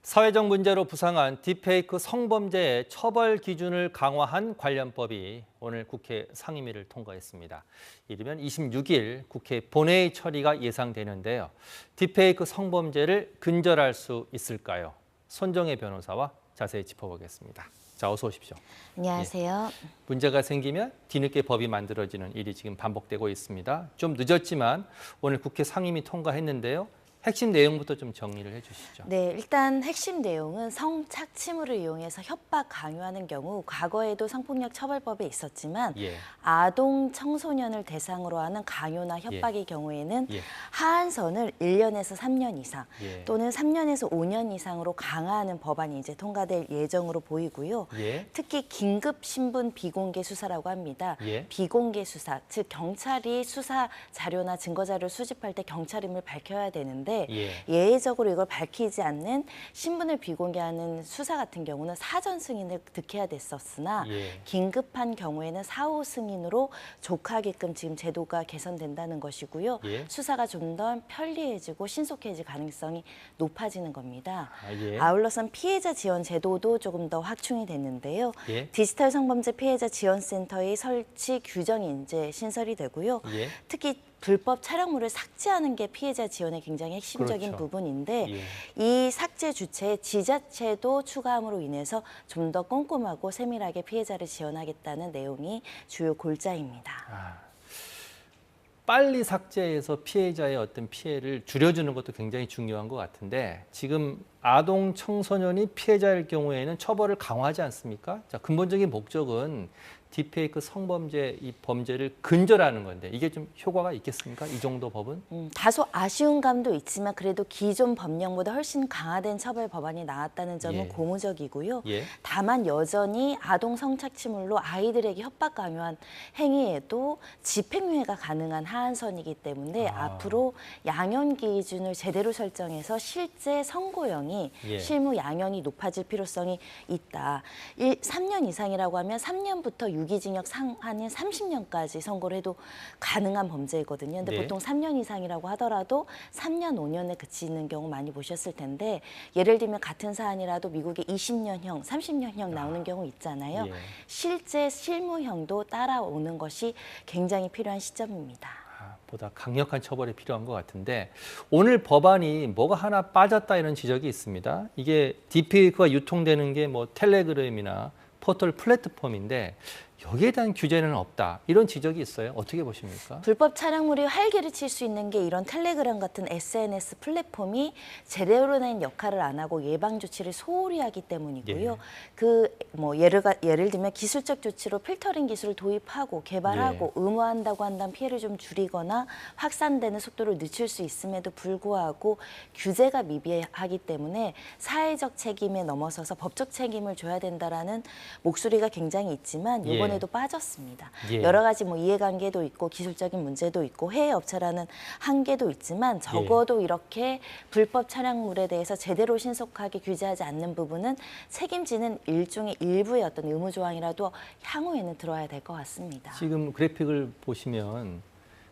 사회적 문제로 부상한 딥페이크 성범죄의 처벌 기준을 강화한 관련법이 오늘 국회 상임위를 통과했습니다. 이르면 26일 국회 본회의 처리가 예상되는데요. 딥페이크 성범죄를 근절할 수 있을까요? 손정혜 변호사와 자세히 짚어보겠습니다. 자, 어서 오십시오. 안녕하세요. 문제가 생기면 뒤늦게 법이 만들어지는 일이 지금 반복되고 있습니다. 좀 늦었지만 오늘 국회 상임위 통과했는데요. 핵심 내용부터 좀 정리를 해주시죠. 네, 일단 핵심 내용은 성착취물을 이용해서 협박, 강요하는 경우 과거에도 성폭력 처벌법에 있었지만 아동, 청소년을 대상으로 하는 강요나 협박의 경우에는 하한선을 1년에서 3년 이상 또는 3년에서 5년 이상으로 강화하는 법안이 이제 통과될 예정으로 보이고요. 특히 긴급 신분 비공개 수사라고 합니다. 비공개 수사, 즉 경찰이 수사 자료나 증거 자료를 수집할 때 경찰임을 밝혀야 되는데 예외적으로 이걸 밝히지 않는 신분을 비공개하는 수사 같은 경우는 사전 승인을 득해야 됐었으나 긴급한 경우에는 사후 승인으로 족하게끔 지금 제도가 개선된다는 것이고요. 수사가 좀 더 편리해지고 신속해질 가능성이 높아지는 겁니다. 아울러선 피해자 지원 제도도 조금 더 확충이 됐는데요. 디지털 성범죄 피해자 지원센터의 설치 규정이 이제 신설이 되고요. 특히 불법 촬영물을 삭제하는 게 피해자 지원의 굉장히 핵심적인 부분인데 이 삭제 주체의 지자체도 추가함으로 인해서 좀 더 꼼꼼하고 세밀하게 피해자를 지원하겠다는 내용이 주요 골자입니다. 빨리 삭제해서 피해자의 어떤 피해를 줄여주는 것도 굉장히 중요한 것 같은데 지금 아동, 청소년이 피해자일 경우에는 처벌을 강화하지 않습니까? 자, 근본적인 목적은 딥페이크 성범죄 이 범죄를 근절하는 건데 이게 좀 효과가 있겠습니까? 이 정도 법은? 다소 아쉬운 감도 있지만 그래도 기존 법령보다 훨씬 강화된 처벌 법안이 나왔다는 점은 고무적이고요. 다만 여전히 아동 성착취물로 아이들에게 협박 강요한 행위에도 집행유예가 가능한 하한선이기 때문에 앞으로 양형 기준을 제대로 설정해서 실제 선고형이 실무 양형이 높아질 필요성이 있다. 3년 이상이라고 하면 3년부터 유기징역 상한인 30년까지 선고를 해도 가능한 범죄이거든요. 근데 보통 3년 이상이라고 하더라도 3년, 5년에 그치는 경우 많이 보셨을 텐데 예를 들면 같은 사안이라도 미국의 20년형, 30년형 나오는 경우 있잖아요. 실제 실무형도 따라오는 것이 굉장히 필요한 시점입니다. 보다 강력한 처벌이 필요한 것 같은데 오늘 법안이 뭐가 하나 빠졌다 이런 지적이 있습니다. 이게 딥페이크가 유통되는 게 뭐 텔레그램이나 포털 플랫폼인데 여기에 대한 규제는 없다. 이런 지적이 있어요. 어떻게 보십니까? 불법 촬영물이 활기를 칠 수 있는 게 이런 텔레그램 같은 SNS 플랫폼이 제대로 된 역할을 안 하고 예방 조치를 소홀히 하기 때문이고요. 예를 들면 기술적 조치로 필터링 기술을 도입하고 개발하고 의무화한다고 한다면 피해를 좀 줄이거나 확산되는 속도를 늦출 수 있음에도 불구하고 규제가 미비하기 때문에 사회적 책임에 넘어서서 법적 책임을 져야 된다라는 목소리가 굉장히 있지만 이번에도 빠졌습니다. 여러 가지 이해관계도 있고 기술적인 문제도 있고 해외 업체라는 한계도 있지만 적어도 이렇게 불법 촬영물에 대해서 제대로 신속하게 규제하지 않는 부분은 책임지는 일부의 어떤 의무 조항이라도 향후에는 들어야 될 것 같습니다. 지금 그래픽을 보시면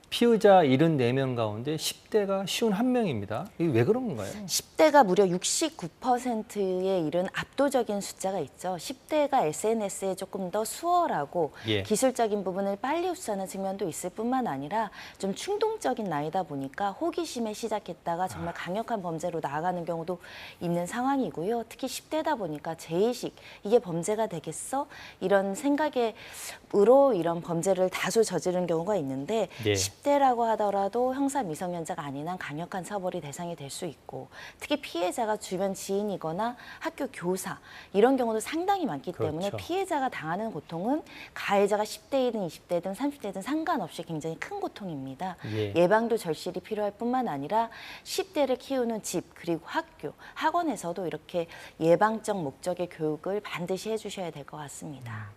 피의자 74명 가운데 10대가 51명입니다. 이게 왜 그런 건가요? 10대가 무려 69%에 이른 압도적인 숫자가 있죠. 10대가 SNS에 조금 더 수월하고 기술적인 부분을 빨리 흡수하는 측면도 있을 뿐만 아니라 좀 충동적인 나이다 보니까 호기심에 시작했다가 정말 강력한 범죄로 나아가는 경우도 있는 상황이고요. 특히 10대다 보니까 죄의식, 이게 범죄가 되겠어? 이런 생각으로 이런 범죄를 다소 저지른 경우가 있는데 10대라고 하더라도 형사 미성년자가 아닌 한 강력한 처벌이 대상이 될 수 있고 특히 피해자가 주변 지인이거나 학교 교사 이런 경우도 상당히 많기 때문에 피해자가 당하는 고통은 가해자가 10대이든 20대든 30대든 상관없이 굉장히 큰 고통입니다. 예방도 절실히 필요할 뿐만 아니라 10대를 키우는 집 그리고 학교, 학원에서도 이렇게 예방적 목적의 교육을 반드시 해주셔야 될 것 같습니다.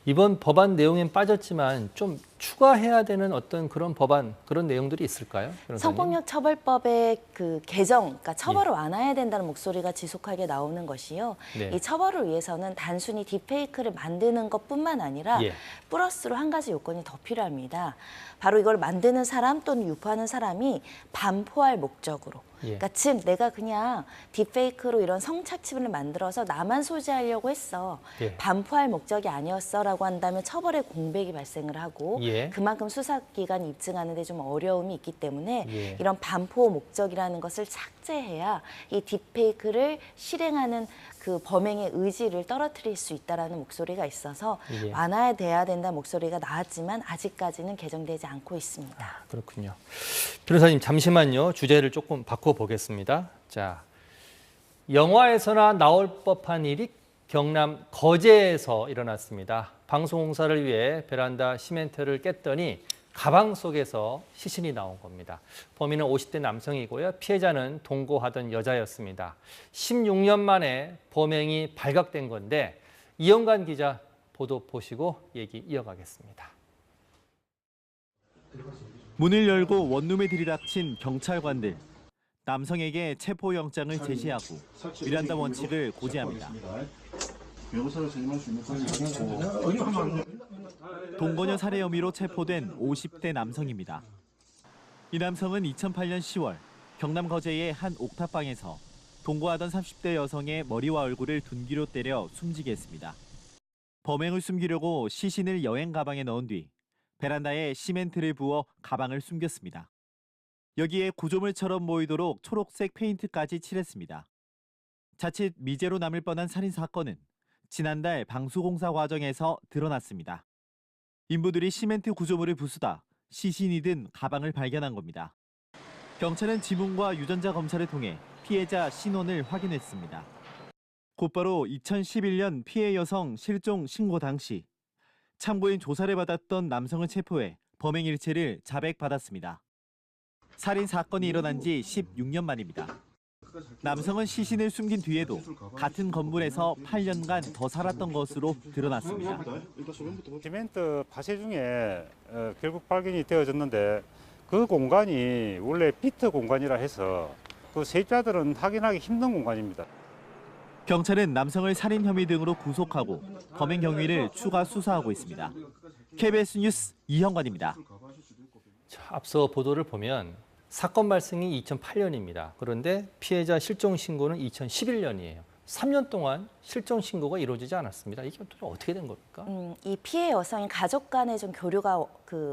이번 법안 내용엔 빠졌지만 좀 추가해야 되는 어떤 그런 법안, 그런 내용들이 있을까요? 변호사님? 성폭력 처벌법의 그 개정, 그러니까 처벌을 완화해야 된다는 목소리가 지속하게 나오는 것이요. 이 처벌을 위해서는 단순히 딥페이크를 만드는 것뿐만 아니라 플러스로 한 가지 요건이 더 필요합니다. 바로 이걸 만드는 사람 또는 유포하는 사람이 반포할 목적으로 그러니까 즉 내가 그냥 딥페이크로 이런 성착취물을 만들어서 나만 소지하려고 했어. 반포할 목적이 아니었어라고 한다면 처벌의 공백이 발생을 하고 그만큼 수사기관이 입증하는 데 좀 어려움이 있기 때문에 이런 반포 목적이라는 것을 삭제해야 이 딥페이크를 실행하는 그 범행의 의지를 떨어뜨릴 수 있다라는 목소리가 있어서 완화돼야 된다는 목소리가 나왔지만 아직까지는 개정되지 않고 있습니다. 아, 그렇군요. 변호사님 잠시만요. 주제를 조금 바꿔보겠습니다. 자, 영화에서나 나올 법한 일이 경남 거제에서 일어났습니다. 방송공사를 위해 베란다 시멘트를 깼더니 가방 속에서 시신이 나온 겁니다. 범인은 50대 남성이고요. 피해자는 동거하던 여자였습니다. 16년 만에 범행이 발각된 건데 이영관 기자 보도 보시고 얘기 이어가겠습니다. 문을 열고 원룸에 들이닥친 경찰관들. 남성에게 체포영장을 제시하고 미란다 원칙을 고지합니다. 동거녀 살해 혐의로 체포된 50대 남성입니다. 이 남성은 2008년 10월 경남 거제의 한 옥탑방에서 동거하던 30대 여성의 머리와 얼굴을 둔기로 때려 숨지게 했습니다. 범행을 숨기려고 시신을 여행 가방에 넣은 뒤 베란다에 시멘트를 부어 가방을 숨겼습니다. 여기에 구조물처럼 보이도록 초록색 페인트까지 칠했습니다. 자칫 미제로 남을 뻔한 살인 사건은 지난달 방수공사 과정에서 드러났습니다. 인부들이 시멘트 구조물을 부수다 시신이 든 가방을 발견한 겁니다. 경찰은 지문과 유전자 검사를 통해 피해자 신원을 확인했습니다. 곧바로 2011년 피해 여성 실종 신고 당시 참고인 조사를 받았던 남성을 체포해 범행 일체를 자백받았습니다. 살인 사건이 일어난 지 16년 만입니다. 남성은 시신을 숨긴 뒤에도 같은 건물에서 8년간 더 살았던 것으로 드러났습니다. 시멘트 파쇄 중에 결국 발견이 되어졌는데 그 공간이 원래 비트 공간이라 해서 그 세입자들은 확인하기 힘든 공간입니다. 경찰은 남성을 살인 혐의 등으로 구속하고 범행 경위를 추가 수사하고 있습니다. KBS 뉴스 이형관입니다. 자, 앞서 보도를 보면 사건 발생이 2008년입니다. 그런데 피해자 실종 신고는 2011년이에요. 3년 동안 실종 신고가 이루어지지 않았습니다. 이게 어떻게 된 겁니까? 이 피해 여성이 가족 간의 좀 교류가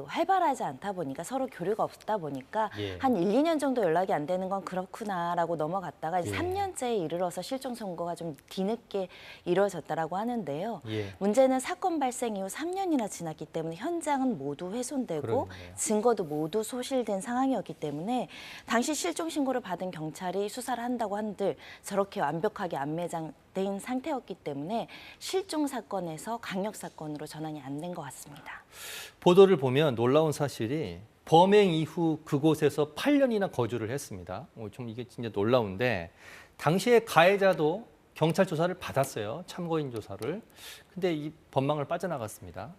활발하지 않다 보니까 서로 교류가 없다 보니까 한 1, 2년 정도 연락이 안 되는 건 그렇구나라고 넘어갔다가 이제 3년째에 이르러서 실종 선고가 좀 뒤늦게 이루어졌다라고 하는데요. 문제는 사건 발생 이후 3년이나 지났기 때문에 현장은 모두 훼손되고 그러네요. 증거도 모두 소실된 상황이었기 때문에 당시 실종 신고를 받은 경찰이 수사를 한다고 한들 저렇게 완벽하게 안매장된 상태였기 때문에 실종 사건에서 강력 사건으로 전환이 안 된 것 같습니다. 보도를 보면 놀라운 사실이 범행 이후 그곳에서 8년이나 거주를 했습니다. 좀 이게 진짜 놀라운데 당시에 가해자도 경찰 조사를 받았어요. 참고인 조사를. 근데 이 법망을 빠져나갔습니다.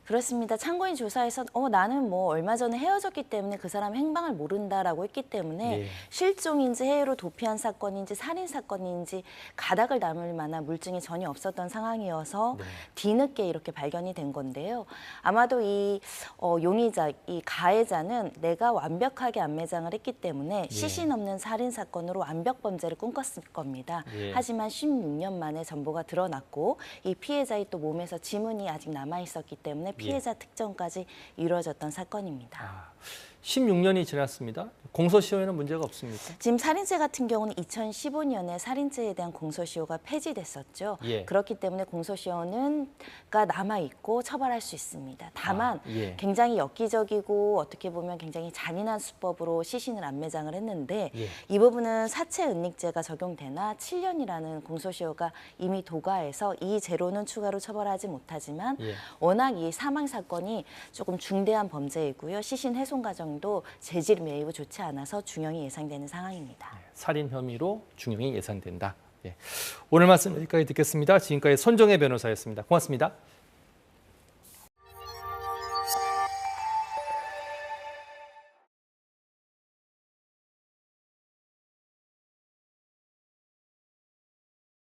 그렇습니다. 참고인 조사에서 나는 뭐 얼마 전에 헤어졌기 때문에 그 사람 행방을 모른다라고 했기 때문에 실종인지 해외로 도피한 사건인지 살인 사건인지 가닥을 남을 만한 물증이 전혀 없었던 상황이어서 뒤늦게 이렇게 발견이 된 건데요. 아마도 이 용의자, 이 가해자는 내가 완벽하게 안매장을 했기 때문에 시신 없는 살인 사건으로 완벽 범죄를 꿈꿨을 겁니다. 하지만 16년 만에 전보가 드러났고 이 피해자의 또 몸에서 지문이 아직 남아 있었기 때문에 피해자 특정까지 이루어졌던 사건입니다. 16년이 지났습니다. 공소시효에는 문제가 없습니까? 지금 살인죄 같은 경우는 2015년에 살인죄에 대한 공소시효가 폐지됐었죠. 그렇기 때문에 공소시효가 남아있고 처벌할 수 있습니다. 다만 굉장히 엽기적이고 어떻게 보면 굉장히 잔인한 수법으로 시신을 안매장을 했는데 이 부분은 사체 은닉죄가 적용되나 7년이라는 공소시효가 이미 도과해서 이 죄로는 추가로 처벌하지 못하지만 워낙 이 사망 사건이 조금 중대한 범죄이고요. 시신 훼손 과정도 재질 매우 좋지 않아서 중형이 예상되는 상황입니다. 살인 혐의로 중형이 예상된다. 오늘 말씀 여기까지 듣겠습니다. 지금까지 손정혜 변호사였습니다. 고맙습니다.